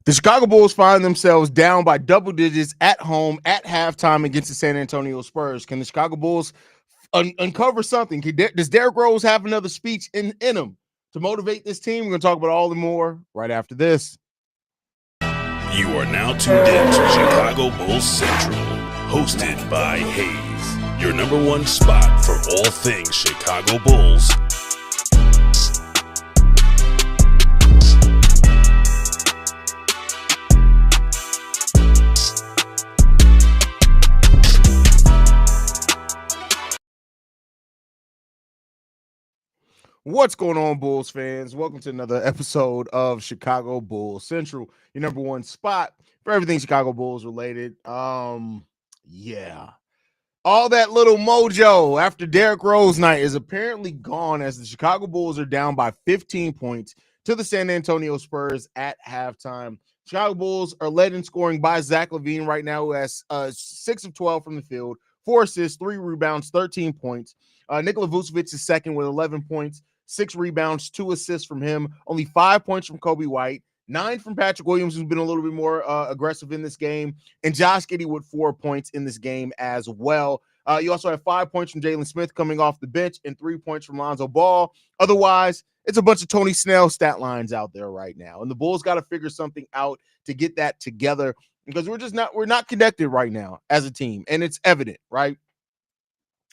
The Chicago Bulls find themselves down by double digits at home at halftime against the San Antonio Spurs. Can the Chicago Bulls uncover something? Does Derrick Rose have another speech in him to motivate this team? We're going to talk about all and more right after this. You are now tuned in to Chicago Bulls Central, hosted by Haize, your number one spot for all things Chicago Bulls. What's going on, Bulls fans? Welcome to another episode of Chicago Bulls Central, your number one spot for everything Chicago Bulls related. Yeah. All that little mojo after Derrick Rose night is apparently gone as the Chicago Bulls are down by 15 points to the San Antonio Spurs at halftime. Chicago Bulls are led in scoring by Zach LaVine right now, who has 6 of 12 from the field, 4 assists, 3 rebounds, 13 points. Nikola Vucevic is second with 11 points, 6 rebounds, 2 assists from him, only 5 points from Kobe White, 9 from Patrick Williams, who's been a little bit more aggressive in this game, and Josh Giddey with 4 points in this game as well. You also have 5 points from Jalen Smith coming off the bench and 3 points from Lonzo Ball. Otherwise, it's a bunch of Tony Snell stat lines out there right now, and the Bulls got to figure something out to get that together because we're not connected right now as a team, and it's evident, right?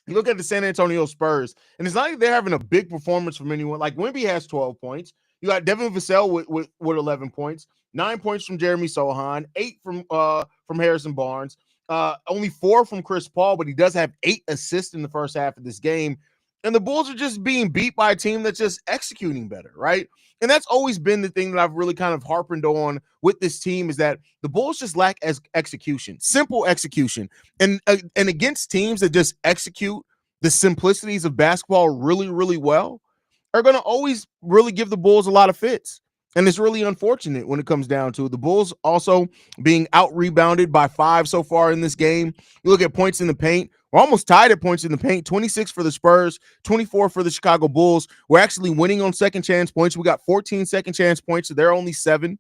You look at the San Antonio Spurs, and it's not like they're having a big performance from anyone. Like Wemby has 12 points. You got Devin Vassell with 11 points, 9 points from Jeremy Sohan, 8 from Harrison Barnes, only 4 from Chris Paul, but he does have 8 assists in the first half of this game. And the Bulls are just being beat by a team that's just executing better, right? And that's always been the thing that I've really kind of harped on with this team is that the Bulls just lack execution, simple execution. And against teams that just execute the simplicities of basketball really, really well are going to always really give the Bulls a lot of fits. And it's really unfortunate when it comes down to it. The Bulls also being out-rebounded by 5 so far in this game. You look at points in the paint. We're almost tied at points in the paint. 26 for the Spurs, 24 for the Chicago Bulls. We're actually winning on second chance points. We got 14 second chance points, so they're only 7.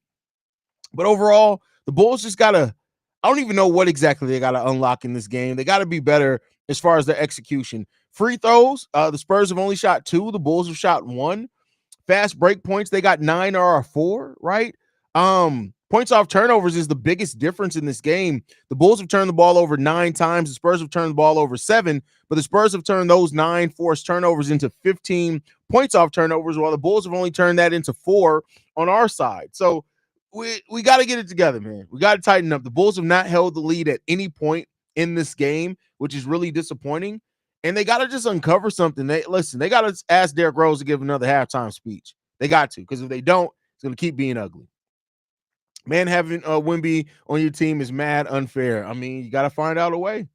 But overall, the Bulls just got to – I don't even know what exactly they got to unlock in this game. They got to be better as far as their execution. Free throws, the Spurs have only shot 2. The Bulls have shot 1. Fast break points, they got 9 or 4, right? Points off turnovers is the biggest difference in this game. The Bulls have turned the ball over 9 times. The Spurs have turned the ball over 7, but the Spurs have turned those 9 forced turnovers into 15 points off turnovers, while the Bulls have only turned that into 4 on our side. So we got to get it together, man. We got to tighten up. The Bulls have not held the lead at any point in this game, which is really disappointing. And they got to just uncover something. They got to ask Derrick Rose to give another halftime speech. They got to, because if they don't, it's going to keep being ugly. Man, having Wemby on your team is mad unfair. I mean, you got to find out a way.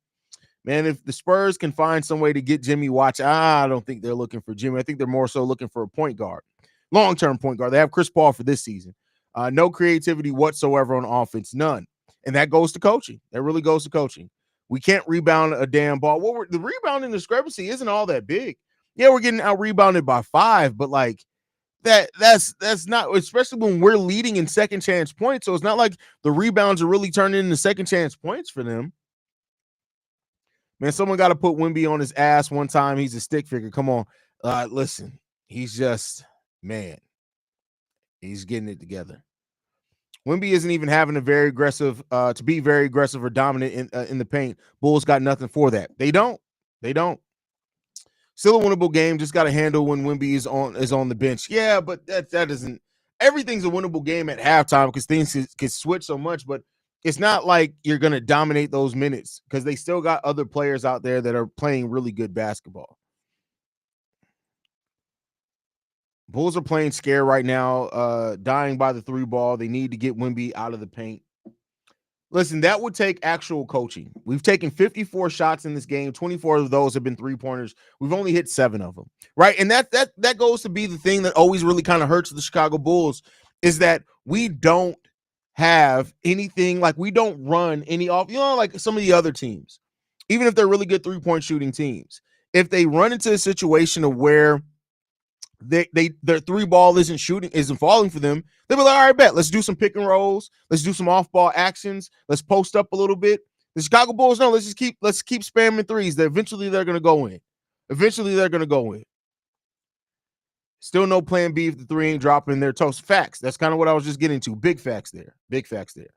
Man, if the Spurs can find some way to get Jimmy Watch, I don't think they're looking for Jimmy. I think they're more so looking for a point guard, long-term point guard. They have Chris Paul for this season. No creativity whatsoever on offense, none. And that goes to coaching. That really goes to coaching. We can't rebound a damn ball. The rebounding discrepancy isn't all that big. Yeah, we're getting out rebounded by 5, but like that's not, especially when we're leading in second chance points. So it's not like the rebounds are really turning into second chance points for them. Man, someone got to put Wemby on his ass one time. He's a stick figure. Come on. Listen, he's just, man, he's getting it together. Wemby isn't even having a very aggressive, to be very aggressive or dominant in the paint. Bulls got nothing for that. They don't. Still a winnable game. Just got to handle when Wemby is on the bench. Yeah, but that doesn't. Everything's a winnable game at halftime because things can switch so much. But it's not like you're gonna dominate those minutes because they still got other players out there that are playing really good basketball. Bulls are playing scared right now, dying by the 3 ball. They need to get Wemby out of the paint. Listen, that would take actual coaching. We've taken 54 shots in this game. 24 of those have been 3-pointers. We've only hit 7 of them, right? And that goes to be the thing that always really kind of hurts the Chicago Bulls is that we don't have anything, like we don't run any off, like some of the other teams, even if they're really good 3-point shooting teams. If they run into a situation of where their three ball isn't falling for them. They'll be like, all right, bet. Let's do some pick and rolls. Let's do some off ball actions. Let's post up a little bit. The Chicago Bulls, no, let's keep spamming threes. Eventually they're gonna go in. Eventually they're gonna go in. Still no plan B if the three ain't dropping their toast. Facts. That's kind of what I was just getting to. Big facts there. Big facts there.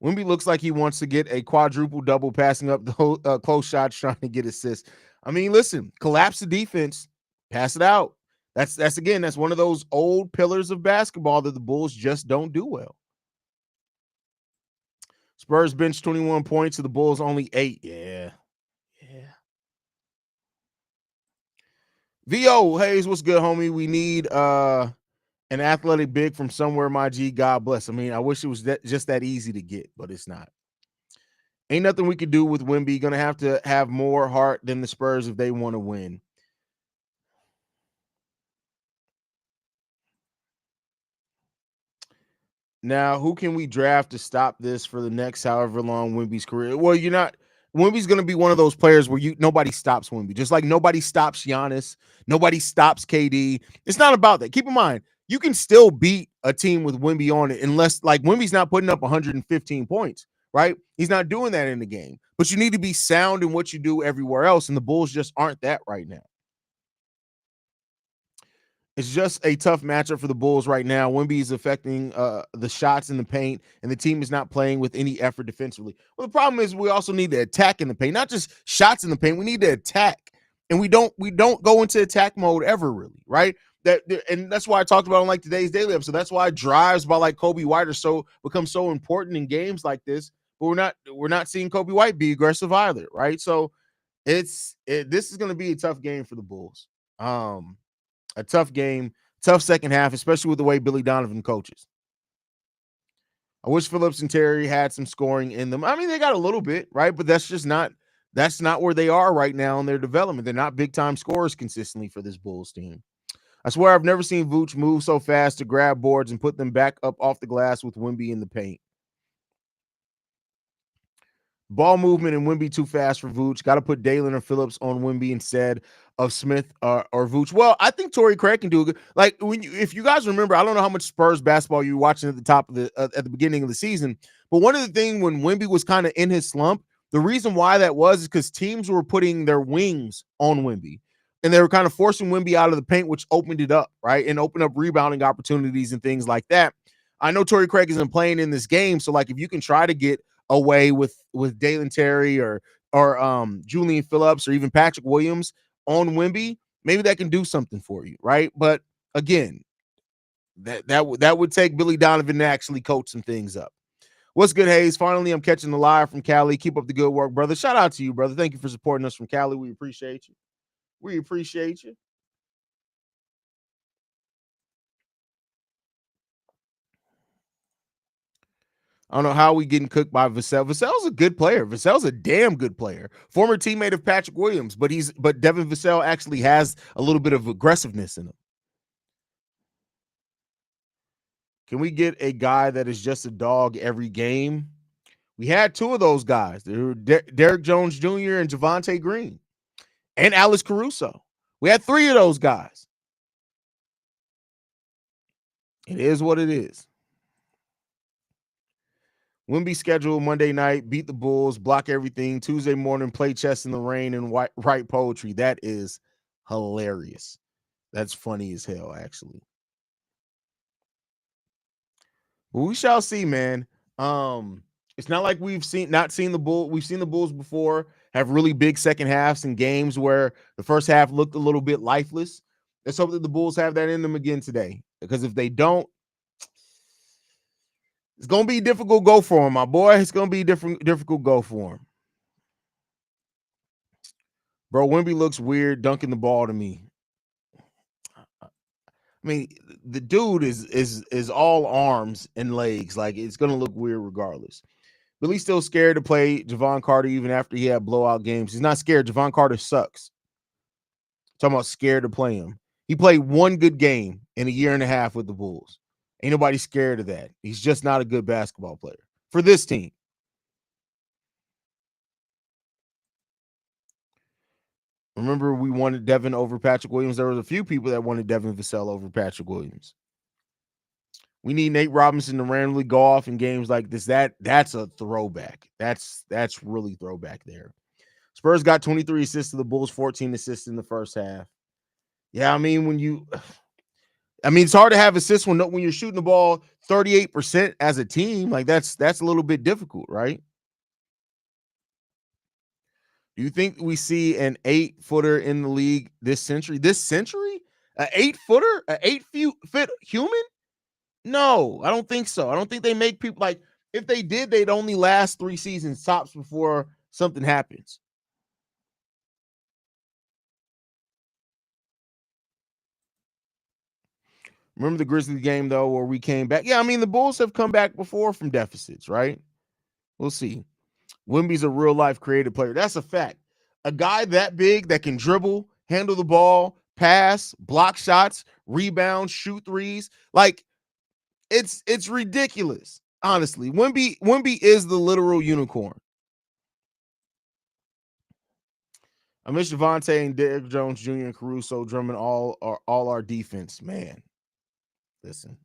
Wemby looks like he wants to get a quadruple double, passing up the close shots, trying to get assists. I mean, listen, collapse the defense, pass it out. That's one of those old pillars of basketball that the Bulls just don't do well. Spurs bench 21 points, to the Bulls only 8. Yeah. VO, Haize, what's good, homie? We need an athletic big from somewhere, my G. God bless. I mean, I wish it was just that easy to get, but it's not. Ain't nothing we could do with Wemby. Going to have more heart than the Spurs if they want to win. Now, who can we draft to stop this for the next however long Wemby's career? Well, Wemby's going to be one of those players where nobody stops Wemby. Just like nobody stops Giannis, nobody stops KD. It's not about that. Keep in mind, you can still beat a team with Wemby on it unless, like, Wemby's not putting up 115 points, right? He's not doing that in the game. But you need to be sound in what you do everywhere else, and the Bulls just aren't that right now. It's just a tough matchup for the Bulls right now. Wemby is affecting the shots in the paint, and the team is not playing with any effort defensively. Well, the problem is we also need to attack in the paint, not just shots in the paint. We need to attack, and we don't go into attack mode ever, really, right? And that's why I talked about on like today's daily episode. That's why drives by like Kobe White become so important in games like this. But we're not seeing Kobe White be aggressive either, right? So this is going to be a tough game for the Bulls. A tough game, tough second half, especially with the way Billy Donovan coaches. I wish Phillips and Terry had some scoring in them. I mean, they got a little bit, right? But that's not where they are right now in their development. They're not big-time scorers consistently for this Bulls team. I swear I've never seen Vooch move so fast to grab boards and put them back up off the glass with Wemby in the paint. Ball movement and Wemby too fast for Vooch. Got to put Dalen or Phillips on Wemby instead of Smith or Vooch. Well, I think Torrey Craig can do a good. Like if you guys remember, I don't know how much Spurs basketball you were watching at the top of at the beginning of the season, but one of the things when Wemby was kind of in his slump, the reason why that was because teams were putting their wings on Wemby, and they were kind of forcing Wemby out of the paint, which opened it up, right, and opened up rebounding opportunities and things like that. I know Torrey Craig isn't playing in this game, so like if you can try to get away with Dalen Terry or Julian Phillips or even Patrick Williams on Wemby, maybe that can do something for you, right? But again, that would take Billy Donovan to actually coach some things up. What's good, Haize? Finally, I'm catching the live from Cali. Keep up the good work, brother. Shout out to you, brother. Thank you for supporting us from Cali. We appreciate you. We appreciate you. I don't know how we getting cooked by Vassell. Vassell's a good player. Vassell's a damn good player. Former teammate of Patrick Williams, but Devin Vassell actually has a little bit of aggressiveness in him. Can we get a guy that is just a dog every game? We had two of those guys. There were Derrick Jones Jr. and Javonte Green and Alex Caruso. We had three of those guys. It is what it is. Wemby schedule Monday night, beat the Bulls, block everything. Tuesday morning, play chess in the rain and write poetry. That is hilarious. That's funny as hell, actually. But we shall see, man. It's not like we've not seen the Bulls. We've seen the Bulls before have really big second halves in games where the first half looked a little bit lifeless. Let's hope that the Bulls have that in them again today. Because if they don't, it's going to be a difficult go for him, my boy. It's going to be a difficult go for him. Bro, Wemby looks weird dunking the ball to me. I mean, the dude is all arms and legs. Like, it's going to look weird regardless. Billy's still scared to play Javon Carter even after he had blowout games. He's not scared. Javon Carter sucks. Talking about scared to play him. He played one good game in a year and a half with the Bulls. Ain't nobody scared of that. He's just not a good basketball player for this team. Remember, we wanted Devin over Patrick Williams. There was a few people that wanted Devin Vassell over Patrick Williams. We need Nate Robinson to randomly go off in games like this. That's a throwback. That's really throwback there. Spurs got 23 assists to the Bulls, 14 assists in the first half. Yeah, I mean, it's hard to have assists when you're shooting the ball 38% as a team. Like that's a little bit difficult, right? Do you think we see an 8-footer in the league this century? This century? An 8-footer? An 8-foot human? No, I don't think so. I don't think they make people like if they did, they'd only last 3 seasons tops before something happens. Remember the Grizzlies game, though, where we came back? Yeah, I mean, the Bulls have come back before from deficits, right? We'll see. Wemby's a real-life creative player. That's a fact. A guy that big that can dribble, handle the ball, pass, block shots, rebound, shoot threes. Like, it's ridiculous, honestly. Wemby is the literal unicorn. I miss Javante and Derrick Jones Jr. and Caruso drumming all our defense. Man, listen.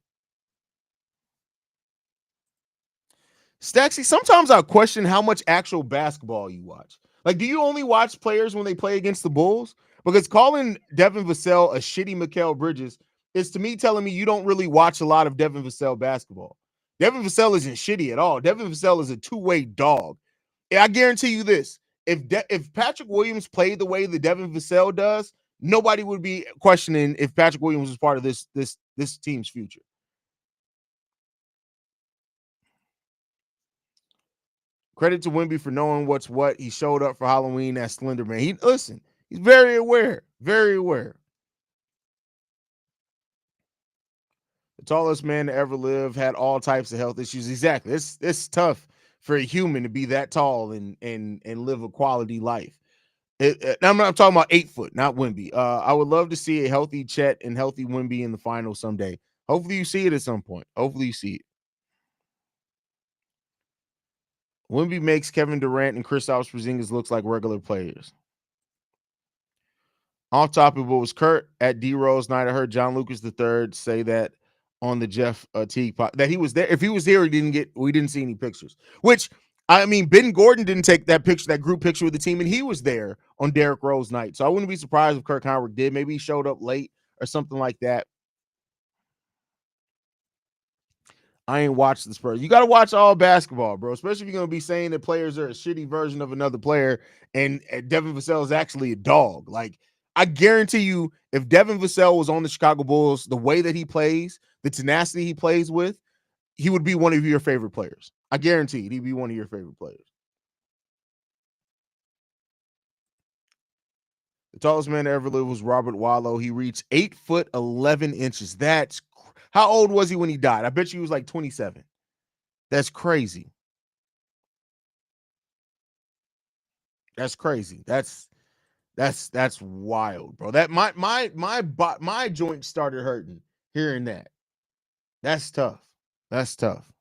Staxy, sometimes I question how much actual basketball you watch. Like, do you only watch players when they play against the Bulls? Because calling Devin Vassell a shitty Mikal Bridges is to me telling me you don't really watch a lot of Devin Vassell basketball. Devin Vassell isn't shitty at all. Devin Vassell is a two-way dog. I guarantee you this. If Patrick Williams played the way that Devin Vassell does, nobody would be questioning if Patrick Williams was part of this team's future. Credit to Wemby for knowing what's what. He showed up for Halloween as Slender Man. He's very aware, very aware. The tallest man to ever live had all types of health issues. Exactly. It's tough for a human to be that tall and live a quality life. I'm talking about 8 foot, not Wemby. I would love to see a healthy Chet and healthy Wemby in the final someday. Hopefully you see it at some point. Hopefully you see it. Wemby makes Kevin Durant and Kristaps Porzingis looks like regular players. Off topic, but was Kurt at D Rose night? I heard John Lucas III say that on the Jeff Teague pod, that he was there. If he was here, we didn't see any pictures. Which I mean, Ben Gordon didn't take that picture, that group picture with the team, and he was there on Derrick Rose night. So I wouldn't be surprised if Kirk Howard did. Maybe he showed up late or something like that. I ain't watched the Spurs. You got to watch all basketball, bro, especially if you're going to be saying that players are a shitty version of another player and Devin Vassell is actually a dog. Like, I guarantee you, if Devin Vassell was on the Chicago Bulls, the way that he plays, the tenacity he plays with, he would be one of your favorite players. I guarantee he'd be one of your favorite players. The tallest man to ever live was Robert Wallow. He reached 8 foot 11 inches. How old was he when he died? I bet you he was like 27. That's crazy. That's crazy. That's wild, bro. That my joint started hurting hearing that. That's tough. That's tough.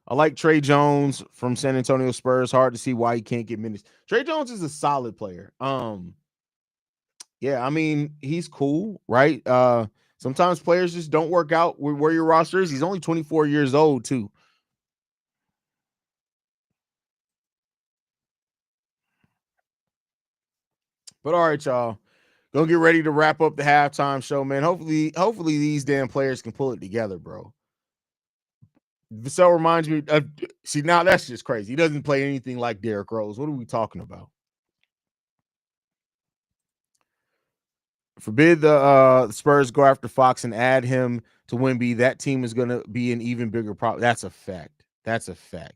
I like Trey Jones from San Antonio Spurs. Hard to see why he can't get minutes. Trey Jones is a solid player. Yeah, I mean, he's cool, right? Sometimes players just don't work out where your roster is. He's only 24 years old, too. But all right, y'all. Gonna get ready to wrap up the halftime show, man. Hopefully these damn players can pull it together, bro. Vassell reminds me of, see, now that's just crazy. He doesn't play anything like Derrick Rose. What are we talking about? Forbid the Spurs go after Fox and add him to Wemby. That team is going to be an even bigger problem. That's a fact. That's a fact.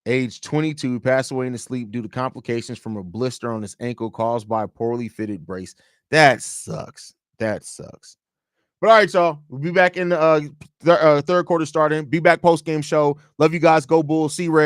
Age 22, passed away in his sleep due to complications from a blister on his ankle caused by a poorly fitted brace. That sucks. That sucks. But all right, y'all. We'll be back in the third quarter starting. Be back post-game show. Love you guys. Go Bulls. See Red.